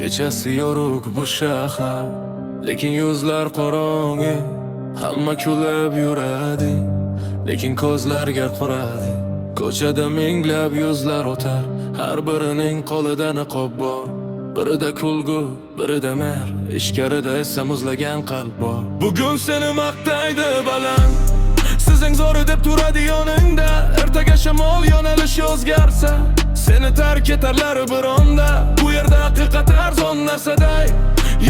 Kechasi yorug' bu shahar, lekin yuzlar qorong'i. Hamma kulib yuradi, lekin ko'zlarga quradi. Ko'chada minglab yuzlar o'tar, har birining qo'lida niqob bor. Birida kulgu, birida mehr, ichkarida esa muzlagan qalb bor. Bugun seni maqtaydi baland, sizing zo'ri deb turadi yoningda. Ertaga shamol yo'nalishi o'zgarsa, seni tark etarlar bir onda. Bu yerda haqiqat arzon narsaday,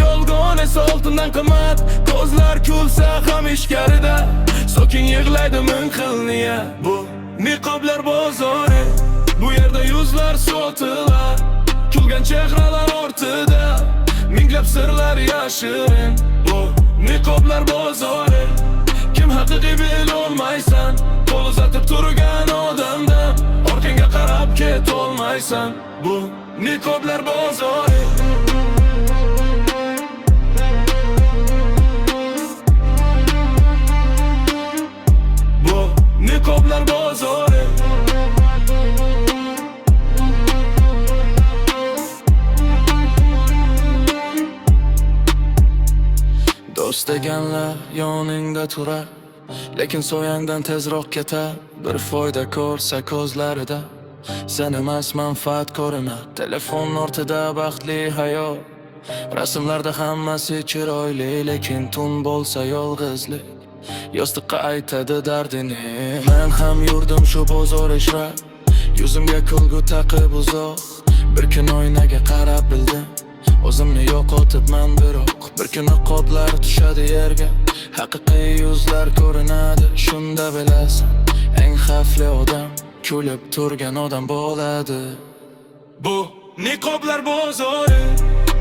yolg'on esa oltindan qimmat. Ko'zlar kulsa ham ichkarida sokin yig'laydi ming xil niyat. Bu niqoblar bozori, bu yerda yuzlar sotilar, kulgan chehralar ortida minglab sirlar yashirin. Bu niqoblar bozori, kim haqiqiy bilolmaysan. Qo'l uzatib turgan odamdan orqangga qarab ketolmaysan. Bu niqoblar bozori. Bu niqoblar bozori. Do'st deganlar yoningda turar, lekin soyangdan tezroq ketar. Bir foyda ko'rsa ko'zlarida, sen emas manfaat ko'rinar. Telefon ortida baxtli hayot, rasmlarda hammasi chiroyli, lekin tun bo'lsa yolg'izlik yostiqqa aytadi dardini. Men ham yurdim shu bozor ishra, yuzimga kulgu taqib uzoq. Bir kun oynaga qarab bildim, o'zimni yo'qotibman biroq. Bir kuni qoplar tushadi yerga, haqiqiy yuzlar ko'rinadi. Shunda bilasan, eng xavfli odam kulib turgan odam bo'ladi. Bu niqoblar bozori,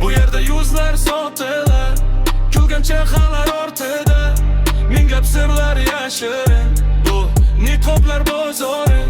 bu yerda yuzlar sotilar, kulgan chehralar ortida minglab sirlar yashirin. Bu niqoblar bozori,